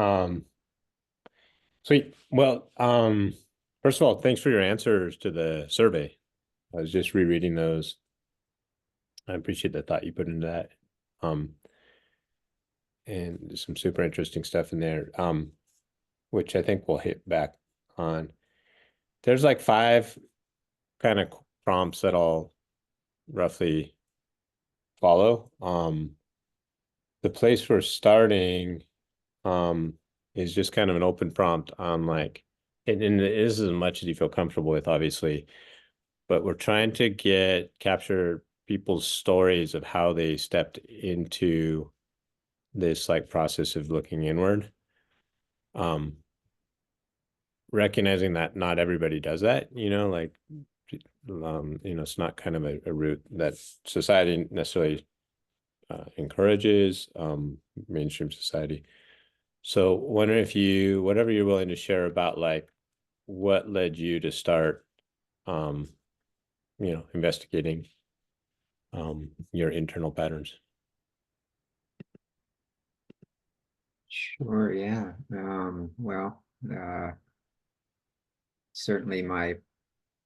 Um, Sweet. Well, first of all, thanks for your answers to the survey. I was just rereading those. I appreciate the thought you put into that. Um, and there's some super interesting stuff in there, which I think we'll hit back on. There's like five kind of prompts that I'll roughly follow. The place we're starting, is just kind of an open prompt on like, and it is as much as you feel comfortable with, obviously, but we're trying to capture people's stories of how they stepped into this like process of looking inward. Um, Recognizing that not everybody does that, like, it's not kind of a route that society necessarily encourages, mainstream society. So wondering if whatever you're willing to share about like what led you to start, um, investigating your internal patterns. Sure, yeah. Well, certainly my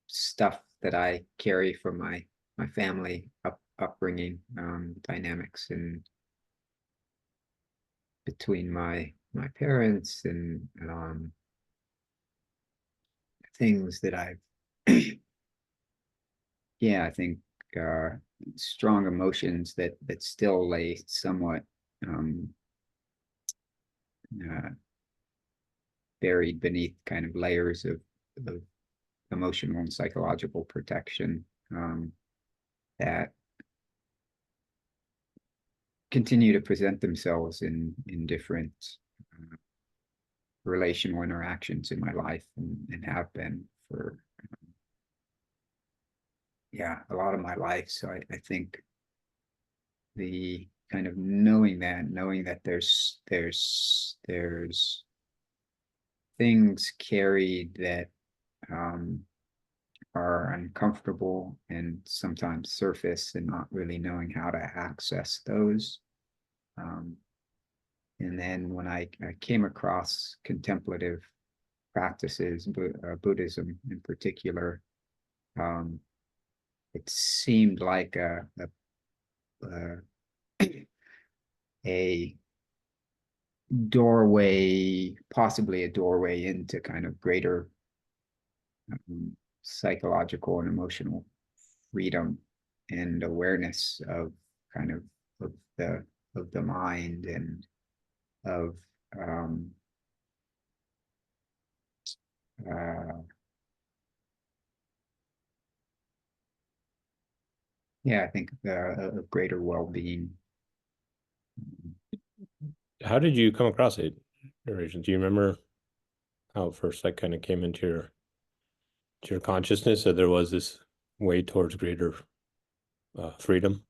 stuff that I carry from my family upbringing, dynamics and between my parents and things that I've yeah, I think uh strong emotions that still lay somewhat um uh, buried beneath kind of layers of emotional and psychological protection, that continue to present themselves in different uh, relational interactions in my life, and have been for yeah, a lot of my life. So I think the kind of knowing that there's things carried that um, are uncomfortable and sometimes surface, and not really knowing how to access those. Um, and then when I came across contemplative practices, Buddhism in particular, um, it seemed like a, a doorway, possibly a doorway into kind of greater psychological and emotional freedom and awareness of kind of the of the mind, and of um, uh, yeah, I think of greater well-being. How did you come across it? Do you remember how it first like kind of came into your consciousness that there was this way towards greater freedom?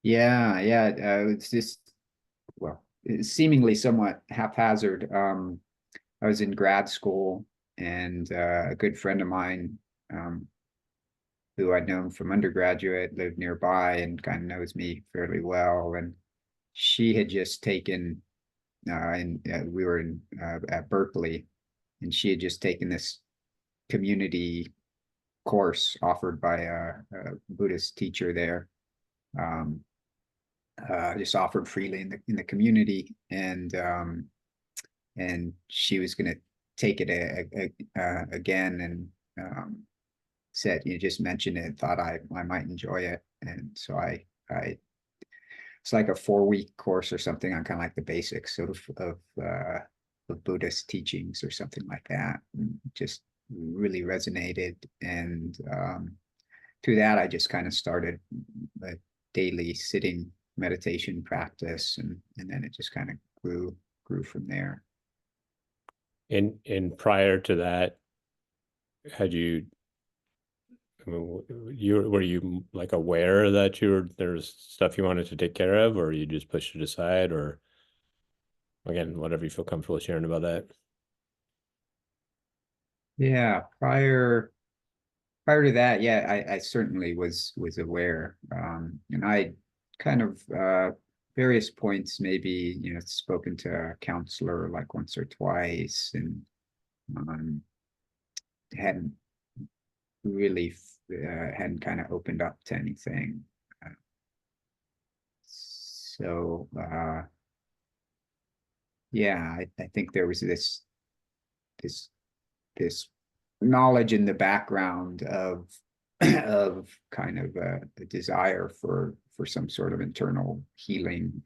Yeah, it's just, well, it's seemingly somewhat haphazard. I was in grad school, and a good friend of mine, um, who I'd known from undergraduate, lived nearby and kind of knows me fairly well. And she had just taken, and we were at Berkeley, and she had just taken this community course offered by a Buddhist teacher there, um, just offered freely in the community, and she was going to take it again, and said, you just mentioned it, thought I might enjoy it. And so I it's like a 4 week course or something on kind of like the basics of Buddhist teachings or something like that. And just really resonated, and through that I just kind of started a daily sitting meditation practice, and then it just kind of grew from there. And prior to that, had you, I mean, were you like aware that there's stuff you wanted to take care of, or you just pushed it aside, or again, whatever you feel comfortable sharing about that? Yeah, prior to that, yeah, I certainly was aware, and I kind of various points, maybe, spoken to a counselor like once or twice, and um, hadn't really hadn't kind of opened up to anything. So yeah, I think there was this this knowledge in the background of of kind of a desire for some sort of internal healing,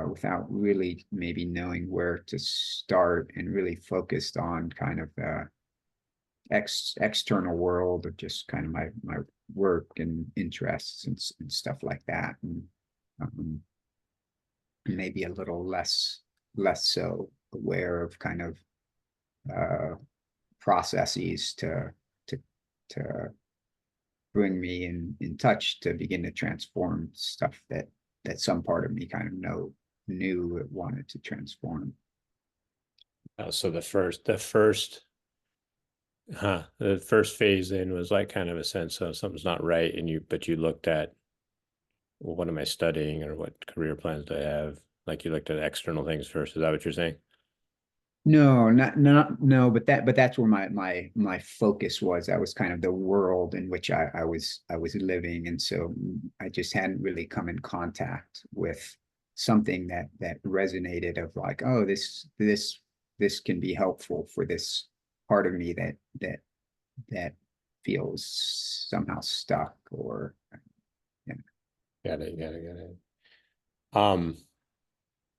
without really maybe knowing where to start, and really focused on kind of the external world of just kind of my work and interests and stuff like that, and um, maybe a little less so aware of kind of processes to to bring me in touch, to begin to transform stuff that some part of me kind of knew it wanted to transform. So the first phase in was like kind of a sense of something's not right, but you looked at, well, what am I studying, or what career plans do I have? Like you looked at external things first. Is that what you're saying? No, not no, but that's where my focus was. That was kind of the world in which I was living, and so I just hadn't really come in contact with something that resonated, of like, oh, this can be helpful for this part of me that feels somehow stuck, or yeah. Got it. Got it. Got it. Um,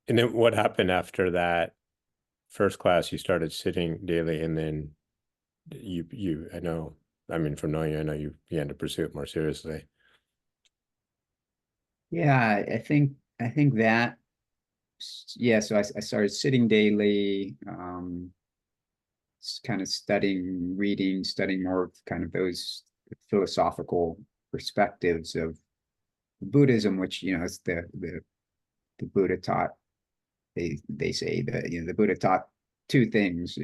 and then what happened after that first class? You started sitting daily, and then I know, I mean, from knowing you, I know you began to pursue it more seriously. Yeah, I think that, yeah, so I started sitting daily, kind of studying more of kind of those philosophical perspectives of Buddhism, which, is the Buddha taught. They say that, the Buddha taught two things,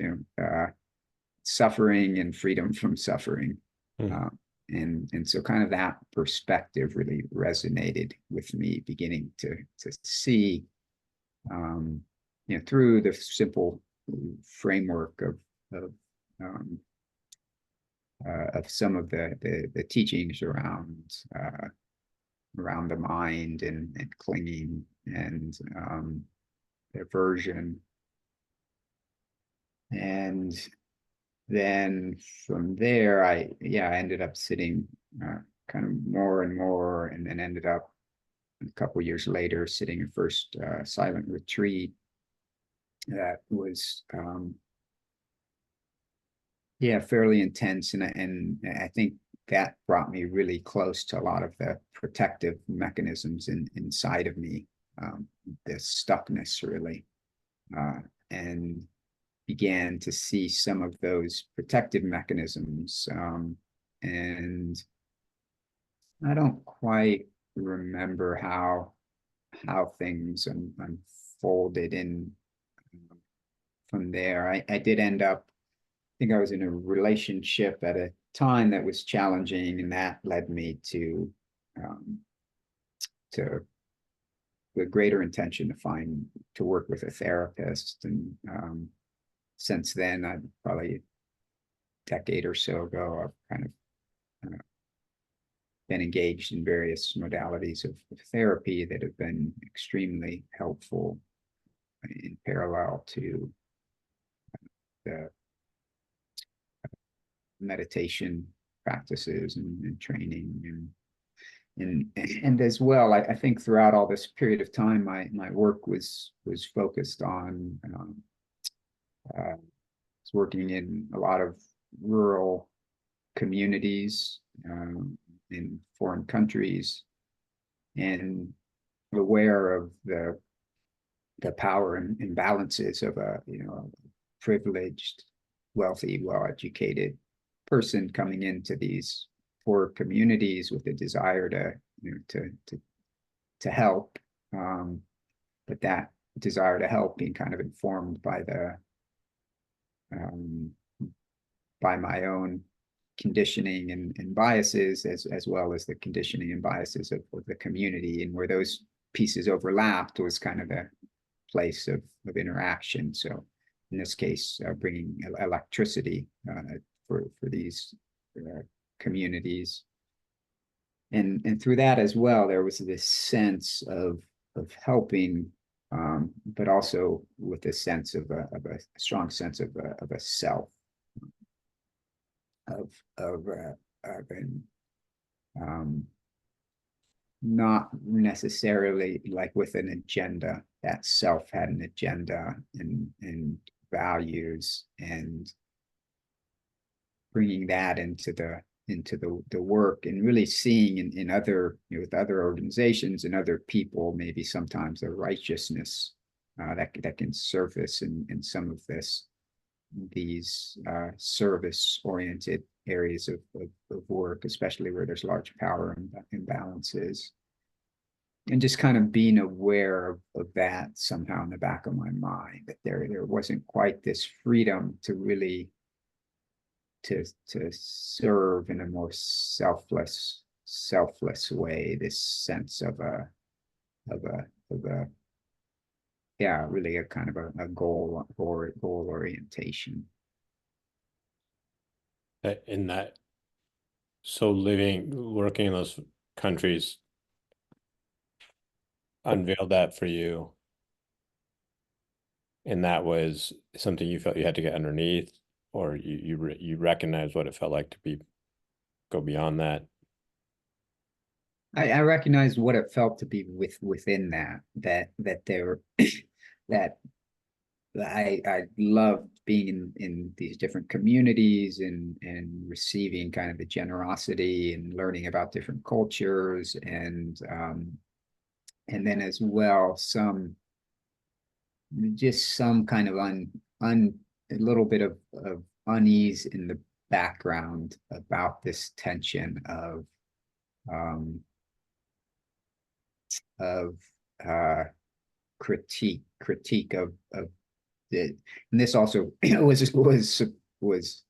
suffering and freedom from suffering. Hmm. And so kind of that perspective really resonated with me, beginning to see, through the simple framework um, of some of the teachings around the mind, and clinging, and aversion. And then from there, I ended up sitting kind of more and more, and then ended up a couple of years later sitting a first silent retreat that was fairly intense, and I think that brought me really close to a lot of the protective mechanisms inside of me, the stuckness, really, and began to see some of those protective mechanisms, and I don't quite remember how things unfolded in from there. I did end up, I think I was in a relationship at a time that was challenging, and that led me um, to a greater intention to work with a therapist. And since then, I've probably a decade or so ago, I've kind of been engaged in various modalities of therapy that have been extremely helpful, in parallel to the meditation practices and training, and as well, I think throughout all this period of time, my work was focused on, was working in a lot of rural communities, in foreign countries, and aware of the power and imbalances of a privileged, wealthy, well-educated person coming into these poor communities with a desire to help, but that desire to help being kind of informed um, by my own conditioning and biases, as well as the conditioning and biases of the community, and where those pieces overlapped was kind of the place of interaction. So in this case, bringing electricity for these communities. And through that as well, there was this sense of helping, but also with a sense of a strong sense of a self, of an, not necessarily like with an agenda. That self had an agenda and values, and bringing that into the work, and really seeing in other, with other organizations and other people, maybe sometimes the righteousness that can surface in some of these service oriented areas of work, especially where there's large power imbalances. And just kind of being aware of that somehow in the back of my mind, that there wasn't quite this freedom to really to serve in a more selfless way, this sense of a yeah, really a kind of a goal orientation. In that, so working in those countries unveiled that for you, and that was something you felt you had to get underneath, or you recognize what it felt like to go beyond that. I recognized what it felt to be within that there that I loved being in these different communities and receiving kind of the generosity and learning about different cultures, and then as well some kind of a little bit of unease in the background about this tension um, of critique of the, and this also was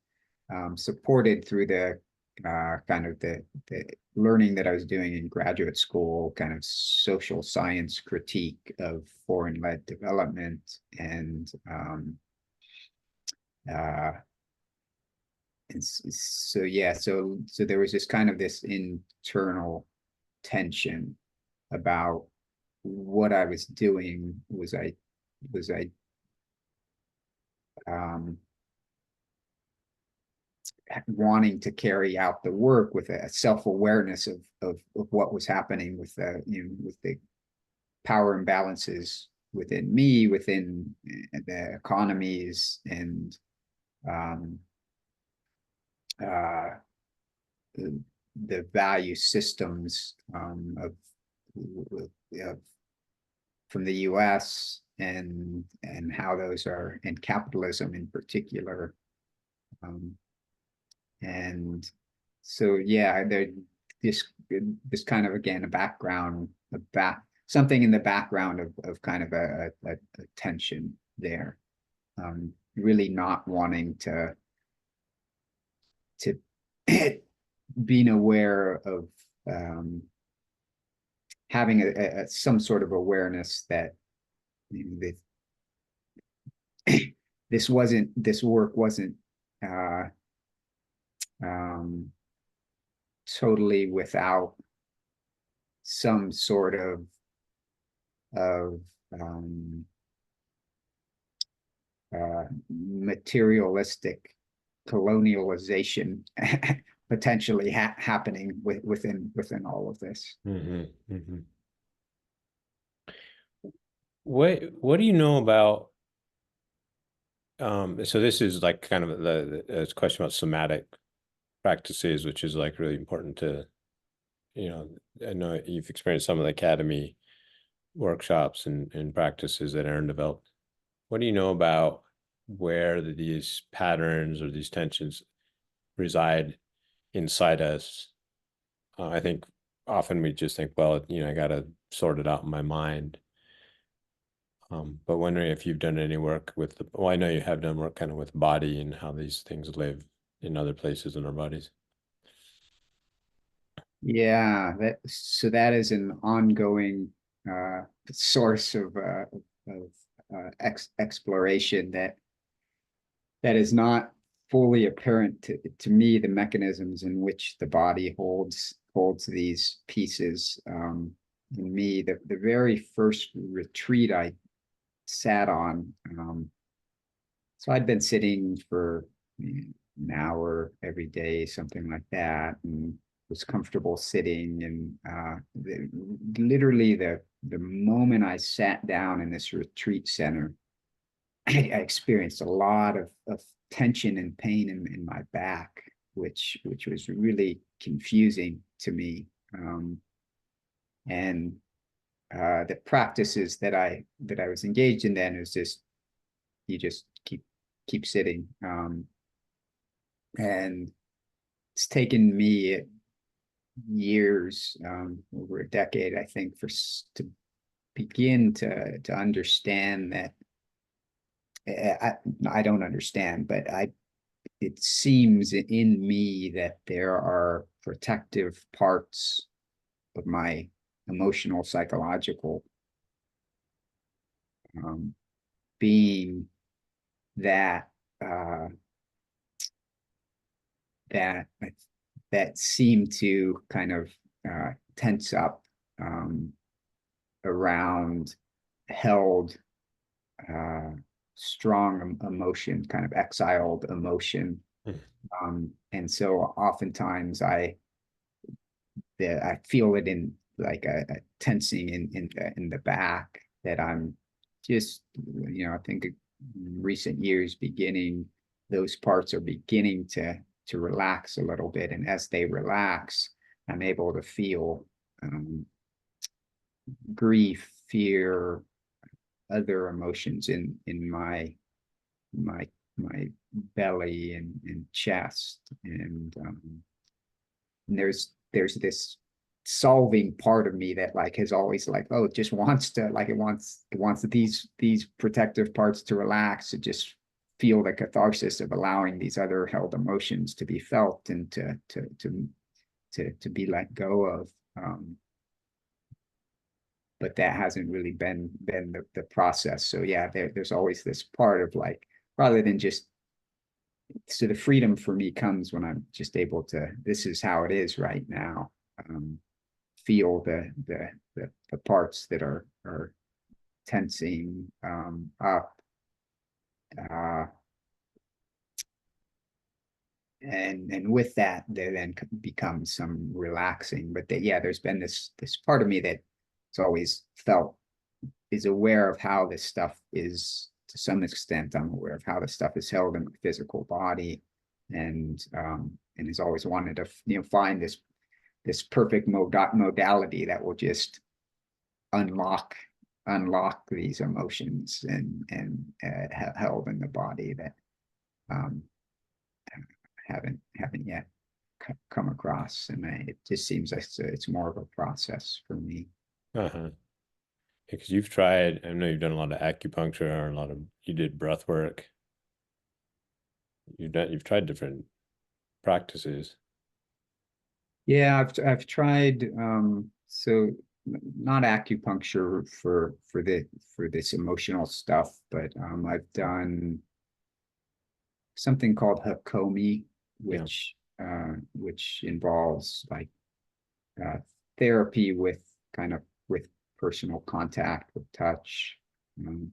supported through the kind of the learning that I was doing in graduate school, kind of social science critique of foreign-led development, and so yeah, so there was this kind of this internal tension about what I was doing. Was I wanting to carry out the work with a self-awareness of what was happening with with the power imbalances within me, within the economies, and the value systems from the US, and how those are, and capitalism in particular. And so yeah, there this kind of, again, a background, something in the background of kind of a tension there. Really not wanting to being aware of having some sort of awareness that this work wasn't totally without some sort of materialistic colonialization potentially happening within all of this. What do you know about so this is like kind of the question about somatic practices, which is like really important to, I know you've experienced some of the academy workshops and practices that Aaron developed. What do you know about where these patterns or these tensions reside inside us? I think often we just think, well, I got to sort it out in my mind. But wondering if you've done any work with well, I know you have done work kind of with body and how these things live in other places in our bodies. Yeah, so that is an ongoing source of exploration that is not fully apparent to me, the mechanisms in which the body holds these pieces. In me, the very first retreat I sat on, so I'd been sitting for an hour every day, something like that, and was comfortable sitting. And literally the moment I sat down in this retreat center, I experienced a lot of tension and pain in my back, which was really confusing to me. And the practices that I was engaged in then is just you just keep sitting. And it's taken me years, over a decade, I think, to begin to understand that. I don't understand, but it seems in me that there are protective parts of my emotional, psychological being that that that seem to kind of tense up around held strong emotion, kind of exiled emotion. And so oftentimes I feel it in like a tensing in the back, that I'm just, I think in recent years those parts are beginning to relax a little bit. And as they relax, I'm able to feel grief, fear, other emotions in my belly and chest. And there's this solving part of me that like has always like, oh, it just wants to, like, it wants these protective parts to relax, to just feel the catharsis of allowing these other held emotions to be felt and to be let go of. But that hasn't really been the process. So yeah, there's always this part of like, rather than just, so the freedom for me comes when I'm just able to, this is how it is right now. Feel the parts that are tensing up. And with that, there then becomes some relaxing. But yeah, there's been this part of me that it's always felt is aware of how this stuff is, to some extent. I'm aware of how this stuff is held in the physical body, and has always wanted to find this perfect modality that will just unlock these emotions and held in the body that haven't yet come across. And it just seems like it's more of a process for me. Uh-huh. Because you've tried, I know you've done a lot of acupuncture or you did breath work. You've tried different practices. Yeah, I've tried so not acupuncture for this emotional stuff, but I've done something called Hakomi, Yeah. which involves like therapy with personal contact, with touch, and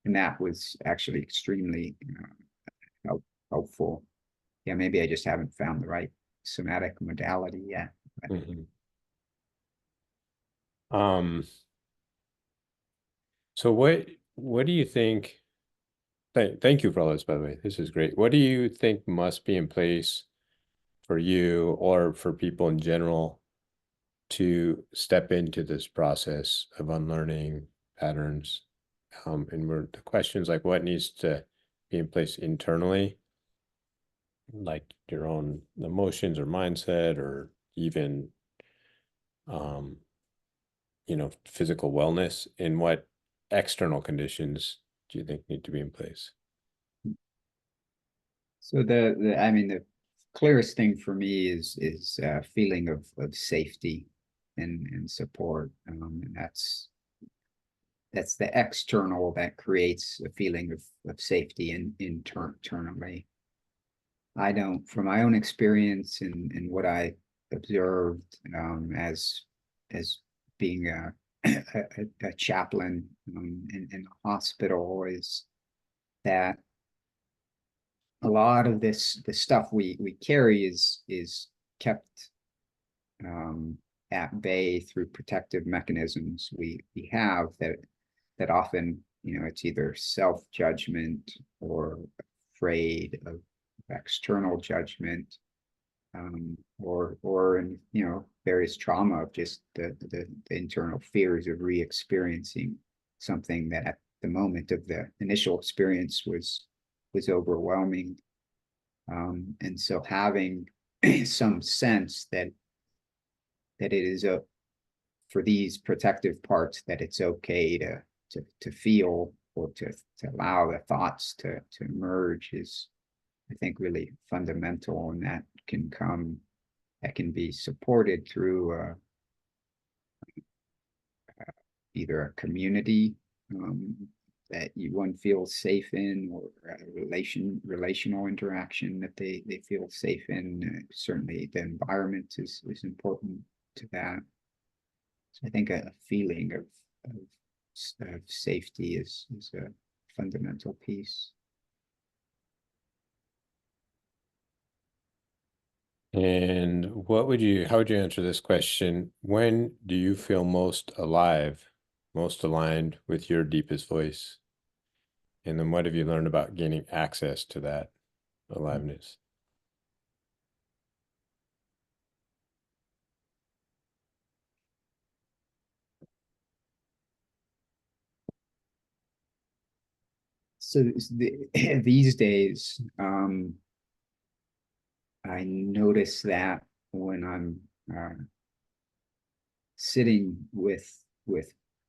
that was actually extremely helpful. Yeah, maybe I just haven't found the right somatic modality yet. Mm-hmm. So what do you think? Thank you for all this, by the way. This is great. What do you think must be in place for you or for people in general to step into this process of unlearning patterns? And the questions like what needs to be in place internally, like your own emotions or mindset, or even physical wellness, and what external conditions do you think need to be in place? So I mean, the clearest thing for me is feeling of safety. and support. And that's the external that creates a feeling of safety internally. I don't, from my own experience and what I observed as being a chaplain in a hospital, is that a lot of the stuff we carry is kept at bay through protective mechanisms we have that often, it's either self-judgment or afraid of external judgment, or in, various trauma of just the internal fears of re-experiencing something that at the moment of the initial experience was overwhelming. And so having some sense that it is for these protective parts, that it's okay to feel, or to allow the thoughts to emerge, is, I think, really fundamental. And that can be supported through either a community that one feels safe in, or a relational interaction that they feel safe in. Certainly the environment is important to that. So I think a feeling of safety is a fundamental piece. And how would you answer this question? When do you feel most alive, most aligned with your deepest voice? And then what have you learned about gaining access to that aliveness? So these days, I notice that when I'm sitting with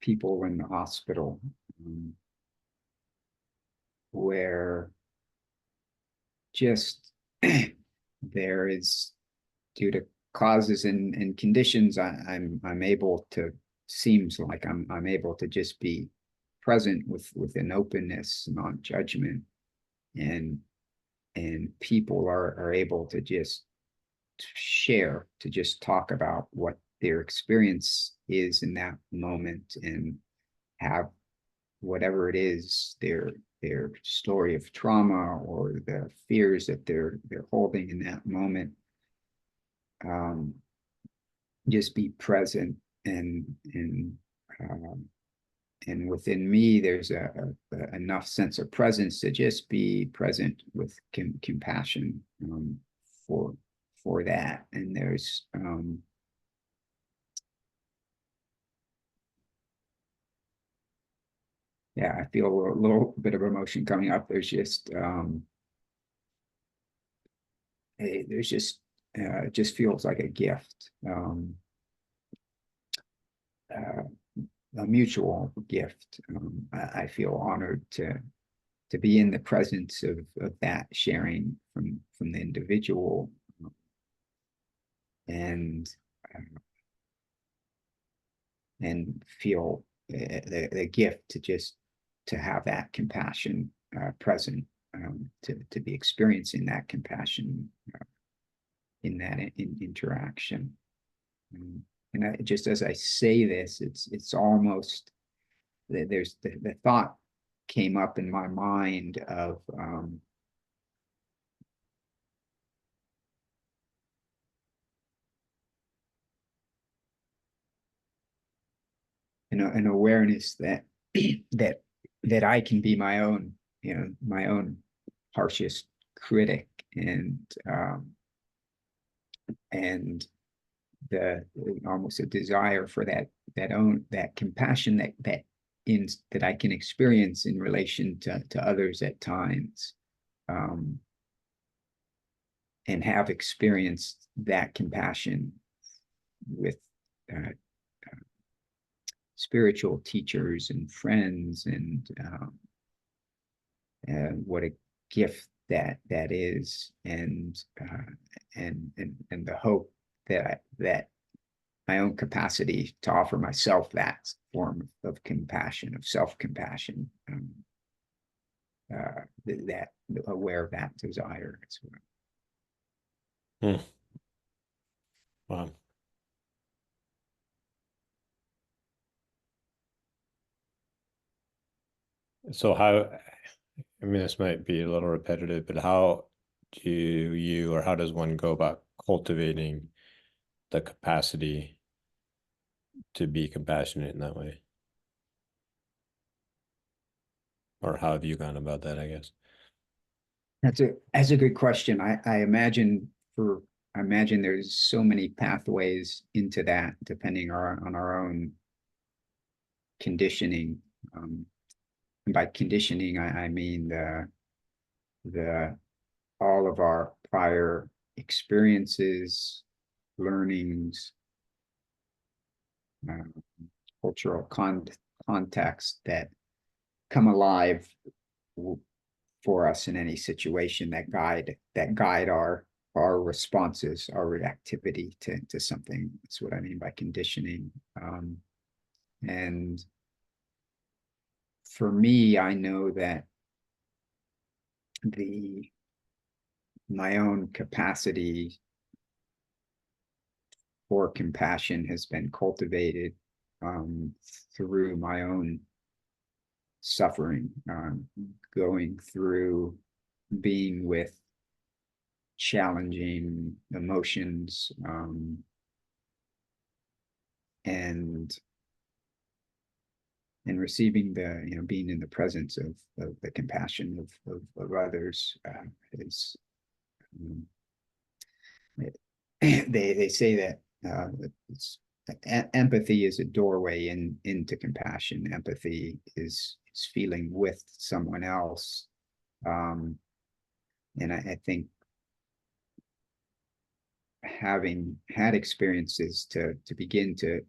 people in the hospital, where just there is, due to causes and conditions, I'm able to, seems like I'm able to just be present with an openness, non-judgment, and people are able to just share, to just talk about what their experience is in that moment, and have whatever it is, their story of trauma or the fears that they're holding in that moment, just be present. And within me, there's enough sense of presence to just be present with compassion for that. And there's yeah, I feel a little bit of emotion coming up. There's just it just feels like a gift, a mutual gift. I feel honored to be in the presence of that sharing from the individual, and feel the gift to just to have that compassion present, to be experiencing that compassion in that interaction. And just as I say this, it's almost, there's the thought came up in my mind of an awareness that that I can be my own, my own harshest critic, and the almost a desire for that compassion that I can experience in relation to others at times, and have experienced that compassion with spiritual teachers and friends, and what a gift that is, and the hope that my own capacity to offer myself that form of compassion, of self-compassion, that aware of that desire as well. Hmm. Wow. So how, I mean, this might be a little repetitive, but how do you, or how does one go about cultivating the capacity to be compassionate in that way? Or how have you gone about that, I guess? That's a good question. I imagine there's so many pathways into that depending on our own conditioning. And by conditioning, I mean the all of our prior experiences, learnings, uh, cultural context that come alive for us in any situation that guide our responses, our reactivity to something. That's what I mean by conditioning. And for me, I know that the my own capacity for compassion has been cultivated through my own suffering, going through being with challenging emotions, and receiving being in the presence of the compassion of others is they say that empathy is a doorway into compassion. Empathy is feeling with someone else, and I think having had experiences to begin to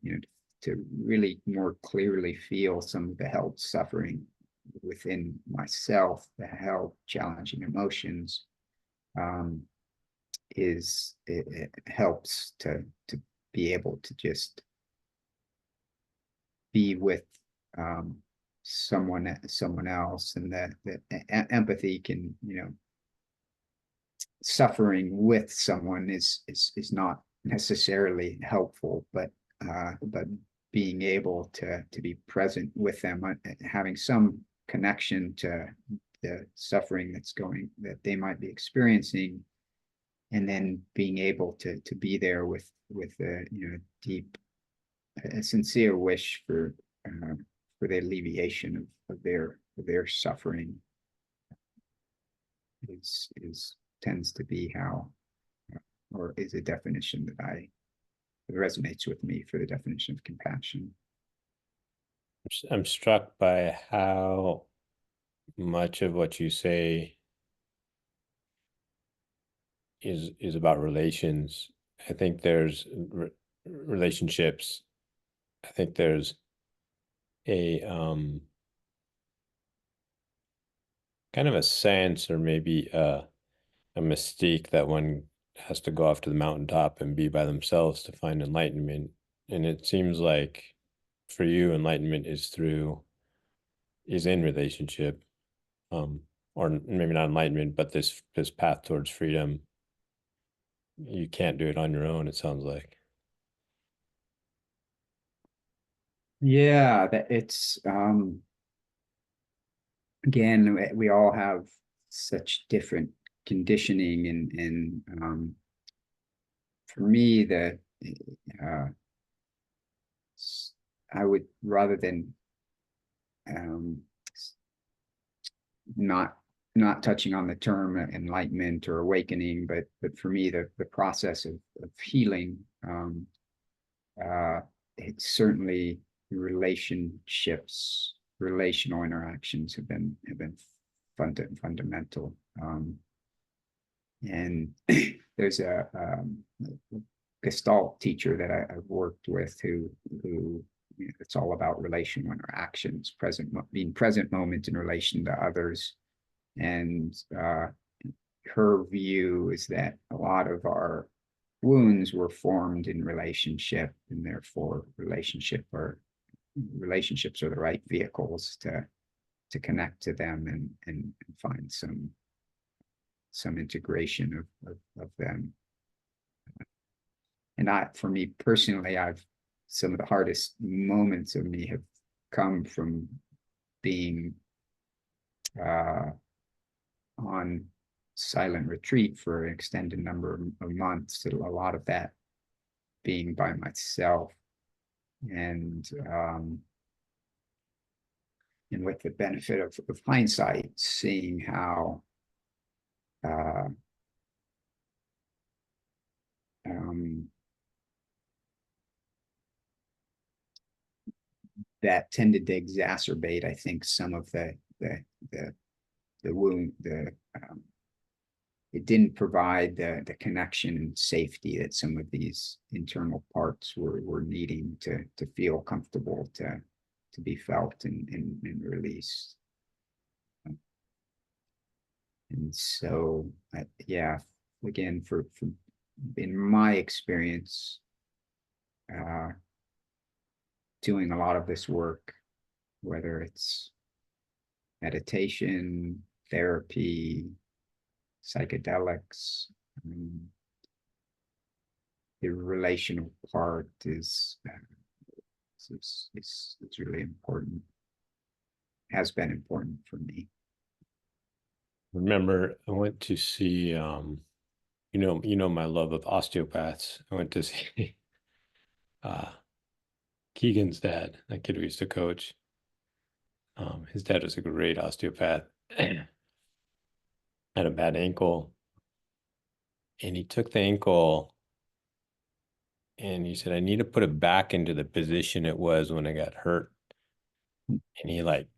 really more clearly feel some of the held suffering within myself, the held challenging emotions, it helps to be able to just be with someone else, and that empathy can, suffering with someone is not necessarily helpful, but being able to be present with them, having some connection to the suffering that they might be experiencing, and then being able to be there with a deep, a sincere wish for the alleviation of their suffering is tends to be how, or is a definition that resonates with me for the definition of compassion. I'm struck by how much of what you say is about relations. I think there's relationships. I think there's a kind of a sense, or maybe a mystique, that one has to go off to the mountaintop and be by themselves to find enlightenment. And it seems like for you, enlightenment is in relationship, or maybe not enlightenment, but this path towards freedom. You can't do it on your own, it sounds like. Yeah, that it's again, we all have such different conditioning, and for me, uh, I would, rather than um, not touching on the term enlightenment or awakening, but for me, the process of healing, it's certainly relationships, relational interactions have been fundamental. And there's a Gestalt teacher that I've worked with who it's all about relational interactions, being present moment in relation to others, and her view is that a lot of our wounds were formed in relationship, and therefore relationships are the right vehicles to connect to them and find some integration of them. And for me personally, some of the hardest moments of me have come from being on silent retreat for an extended number of months, a lot of that being by myself. And with the benefit of hindsight, seeing how that tended to exacerbate, I think, some of the wound. It didn't provide the connection and safety that some of these internal parts were needing to feel comfortable to be felt and released. And so, yeah, again, for in my experience, doing a lot of this work, whether it's meditation, therapy, psychedelics, the relational part is really important, has been important for me. Remember, I went to see, you know my love of osteopaths. I went to see Keegan's dad, that kid we used to coach. His dad was a great osteopath. Had a bad ankle, and he took the ankle and he said, I need to put it back into the position it was when I got hurt. And he like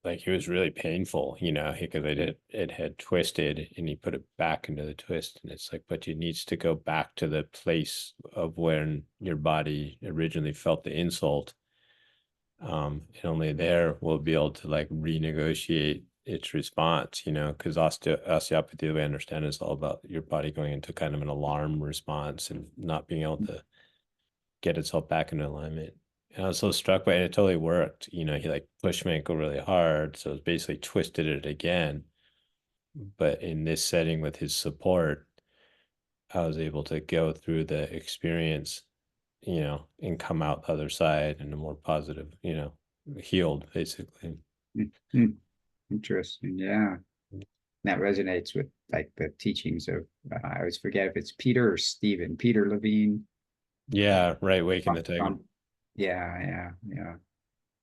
it was really painful, because it had twisted, and he put it back into the twist. And it's like, but it needs to go back to the place of when your body originally felt the insult. And only there will be able to like renegotiate its response, because osteopathy, the way I understand it, is all about your body going into kind of an alarm response and not being able to get itself back into alignment. And I was so struck by it. It totally worked. He like pushed my ankle really hard. So it basically twisted it again. But in this setting with his support, I was able to go through the experience, and come out the other side in a more positive, healed basically. Mm-hmm. Interesting. Yeah. That resonates with like the teachings of, I always forget if it's Peter or Stephen, Peter Levine. Yeah, right. Waking the tiger. Yeah.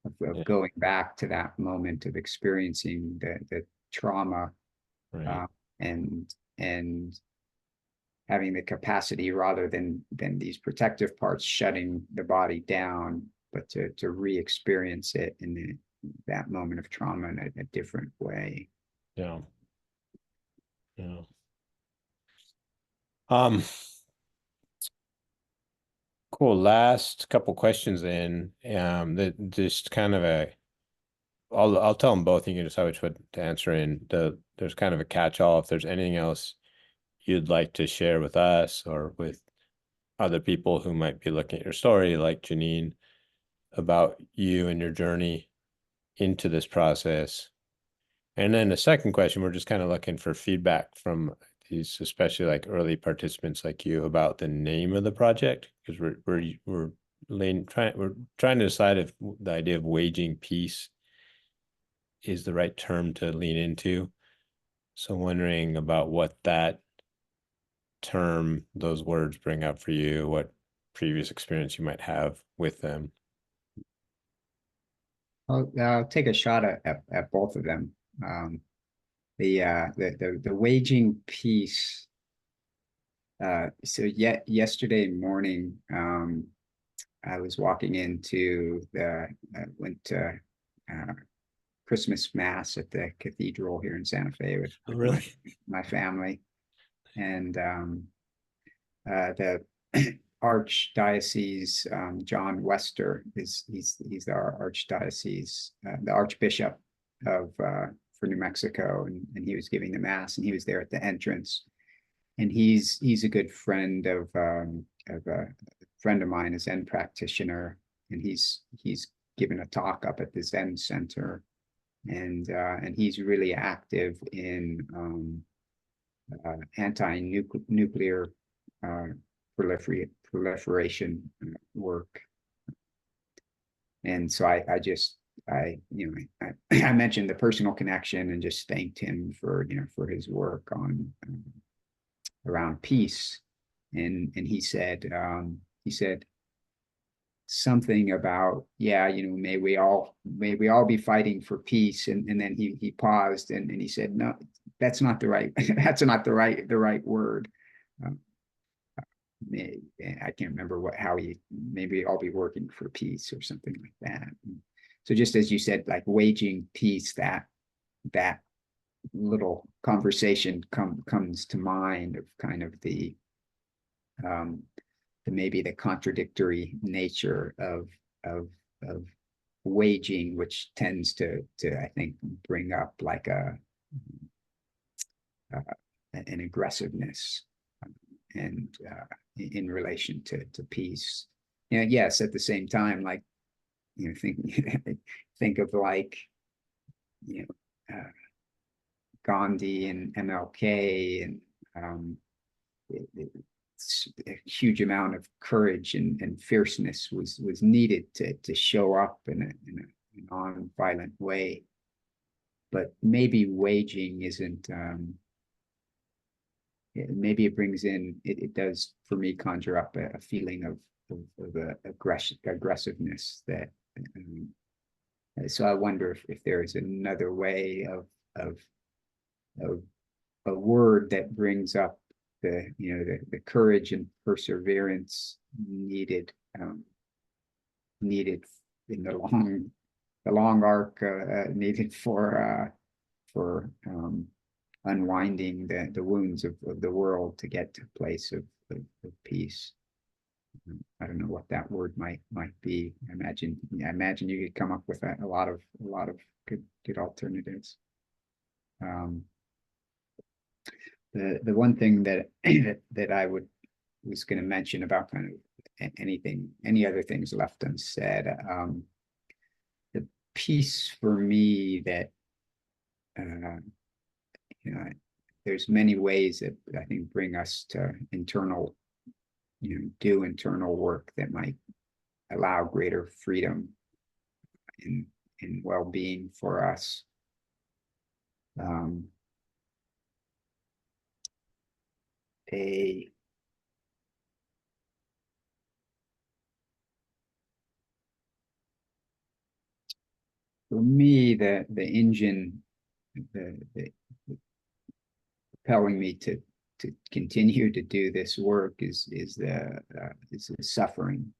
Of Yeah, going back to that moment of experiencing the trauma, right. and having the capacity, rather than these protective parts shutting the body down, but to re-experience it in that moment of trauma in a different way. Yeah. Yeah. Um, cool. Last couple questions then. That just kind of I'll tell them both. You can decide which one to answer in. There's kind of a catch-all. If there's anything else you'd like to share with us or with other people who might be looking at your story, like Janine, about you and your journey into this process. And then the second question, we're just kind of looking for feedback from these, especially like early participants like you, about the name of the project, because we're trying to decide if the idea of waging peace is the right term to lean into. So wondering about what that term, those words bring up for you, what previous experience you might have with them. I'll take a shot at both of them. The waging peace. So yet yesterday morning, I was walking into went to Christmas Mass at the cathedral here in Santa Fe with Really? my family, and the archdiocese, John Wester, he's our archdiocese, the archbishop of for New Mexico, and he was giving the mass, and he was there at the entrance. and he's a good friend of a friend of mine, a Zen practitioner, and he's given a talk up at the Zen Center, and he's really active in anti-nuclear proliferation work. And so I mentioned the personal connection and just thanked him for for his work on around peace, and he said something about, yeah, may we all be fighting for peace, and then he paused, and he said, no, that's not the right that's not the right word. I can't remember maybe I'll be working for peace or something like that. So just as you said, like waging peace, that little conversation comes to mind of kind of the maybe the contradictory nature of waging, which tends to I think bring up like an aggressiveness, and in relation to peace. Yes, at the same time, like think of like Gandhi and MLK, and a huge amount of courage and fierceness was needed to show up in a non-violent way. But maybe waging isn't. Maybe it brings in. It does for me conjure up a feeling of aggressiveness that. So I wonder if there is another way of a word that brings up the courage and perseverance needed in the long arc needed for unwinding the wounds of the world to get to a place of peace. I don't know what that word might be. I imagine you could come up with a lot of good alternatives. The one thing that I was going to mention about kind of any other things left unsaid, the piece for me that there's many ways that I think bring us to do internal work that might allow greater freedom and well-being for us. For me, the engine, the propelling me to continue to do this work is the suffering.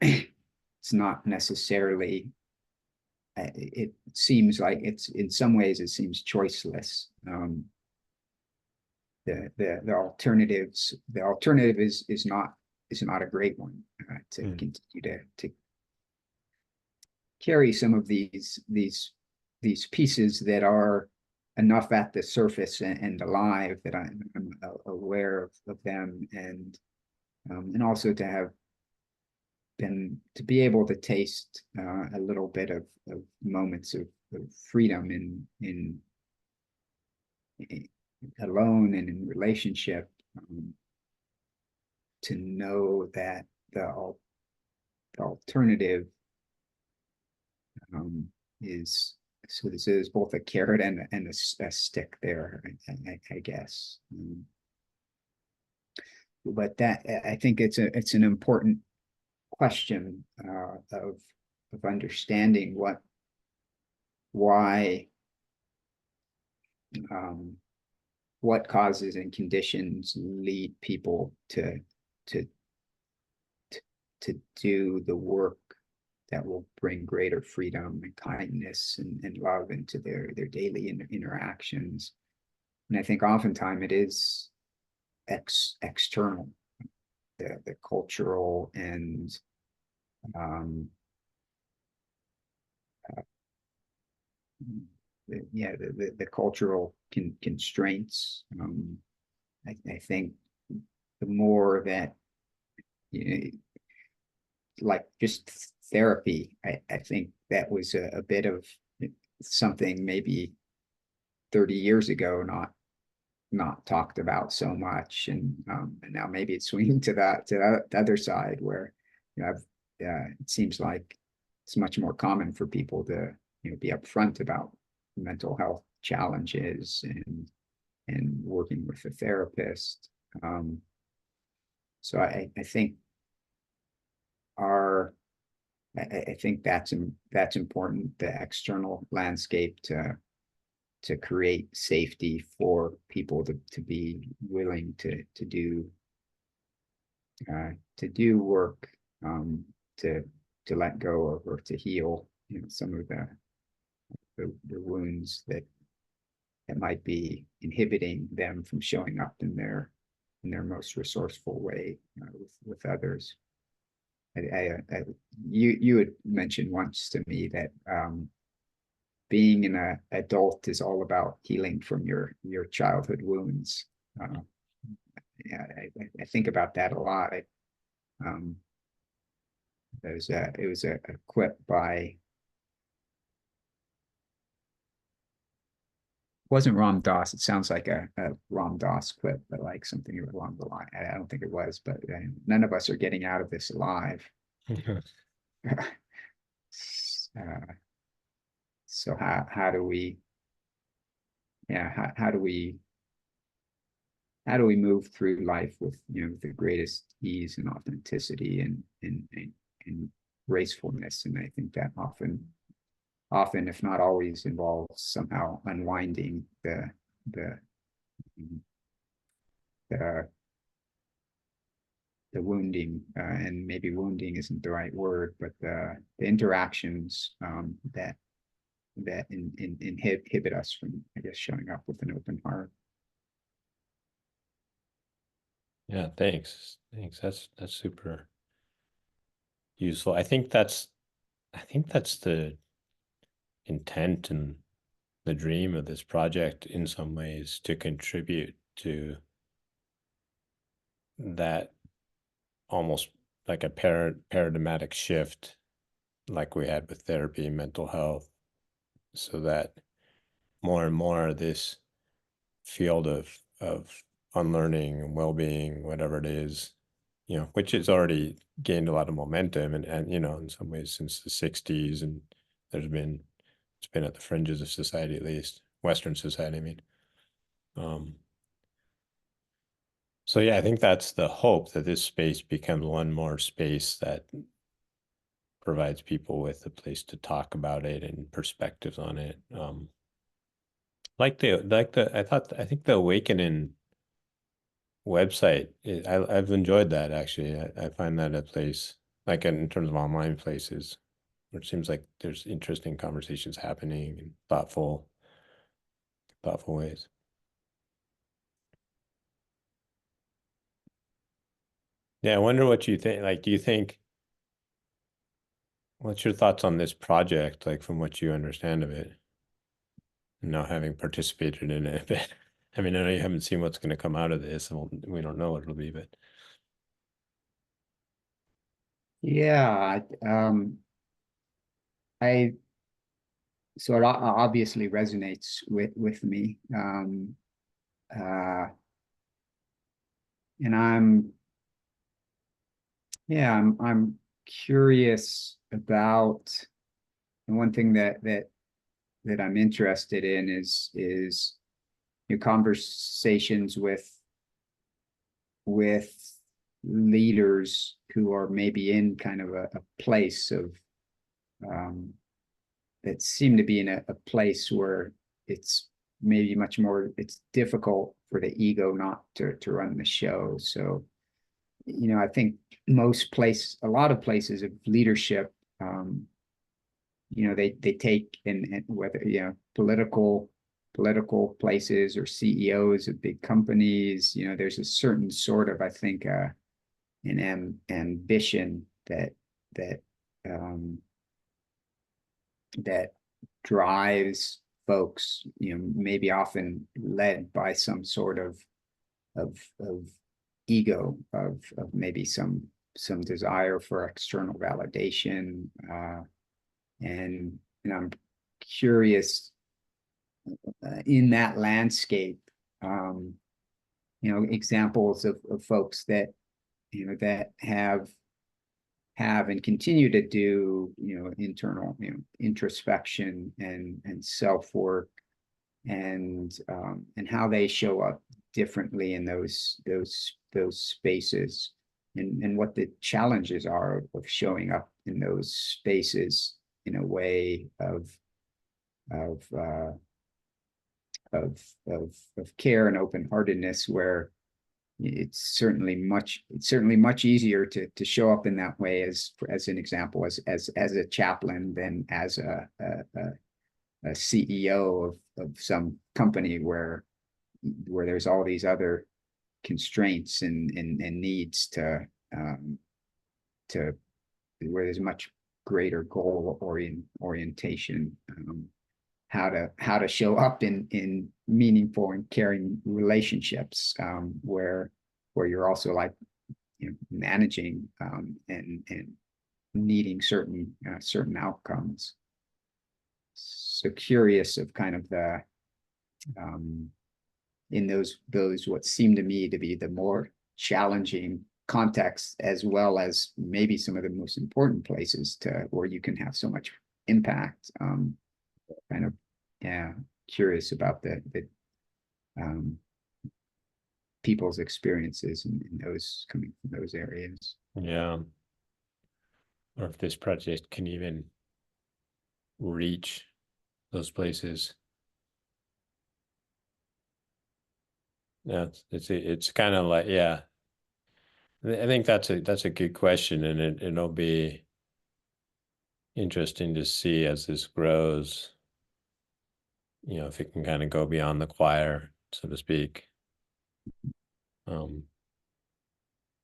It's not necessarily. It seems like it's in some ways it seems choiceless. The alternative is not a great one, to continue to carry some of these pieces that are enough at the surface and alive that I'm aware of them, and also to be able to taste a little bit of moments of freedom in alone and in relationship, to know that the alternative is, so this is both a carrot and a stick there, I guess. But that, I think it's an important question of understanding what causes and conditions lead people to do the work that will bring greater freedom and kindness and love into their daily interactions. And I think oftentimes it is external, the cultural and the cultural constraints. I think the more that, you know, like just therapy, I think that was a bit of something maybe 30 years ago, not talked about so much, and now maybe it's swinging to the other side where, you know, it seems like it's much more common for people to, you know, be upfront about mental health challenges and working with a therapist. So I think our I think that's important, the external landscape to create safety for people to be willing to do work, to let go of or to heal, you know, some of the wounds that might be inhibiting them from showing up in their most resourceful way, with others. You had mentioned once to me that being an adult is all about healing from your childhood wounds. Yeah, I think about that a lot. It was a quip by, wasn't Ram Dass. It sounds like a Ram Dass quip, but like something along the line. I don't think it was, but none of us are getting out of this alive. So how do we, yeah, how do we move through life with, you know, the greatest ease and authenticity and gracefulness? And I think that often, if not always, involves somehow unwinding the wounding, and maybe wounding isn't the right word, but the interactions that inhibit us from, I guess, showing up with an open heart. Yeah, thanks. That's super useful. I think that's the intent and the dream of this project in some ways, to contribute to that, almost like a paradigmatic shift like we had with therapy and mental health, so that more and more this field of unlearning and well-being, whatever it is, you know, which has already gained a lot of momentum, and you know, in some ways since the 60s, and it's been at the fringes of society, at least Western society, I mean. So yeah, I think that's the hope, that this space becomes one more space that provides people with a place to talk about it and perspectives on it. I think the Awakening website, I've enjoyed that actually. I find that a place, like in terms of online places, where it seems like there's interesting conversations happening in thoughtful ways. Yeah, I wonder what you think. Like, do you think, what's your thoughts on this project, like from what you understand of it, and now having participated in it a bit? I mean, I know you haven't seen what's going to come out of this, and we don't know what it'll be, but Yeah, I so it obviously resonates with me, uh, and I'm curious about, and one thing that I'm interested in is your conversations with leaders who are maybe in kind of a place of, that seem to be in a place where it's maybe much more, it's difficult for the ego not to run the show. So, you know, I think a lot of places of leadership, you know, they take in whether, you know, political places or CEOs of big companies, you know, there's a certain sort of, I think, an ambition that that drives folks, maybe often led by some sort of ego, of maybe some desire for external validation, and I'm curious, in that landscape, examples of folks that that have and continue to do internal introspection and self work, and how they show up differently in those spaces, and what the challenges are of showing up in those spaces in a way of of uh, of care and open-heartedness, where it's certainly much easier to show up in that way, as an example, as a chaplain, than as a CEO of some company where there's all these other constraints and needs to where there's much greater goal orientation. How to show up in meaningful and caring relationships, where you're also like managing and needing certain outcomes. So curious of kind of the in those what seem to me to be the more challenging contexts, as well as maybe some of the most important places where you can have so much impact. Kind of, yeah, curious about the people's experiences in those, coming from those areas. Yeah. Or if this project can even reach those places. Yeah, it's kind of like, yeah. I think that's a good question, and it'll be interesting to see as this grows, if it can kind of go beyond the choir, so to speak.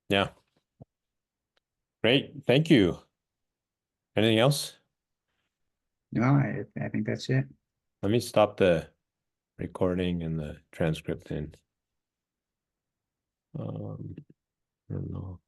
Yeah. Great. Thank you. Anything else? No, I think that's it. Let me stop the recording and the transcript in. I don't know.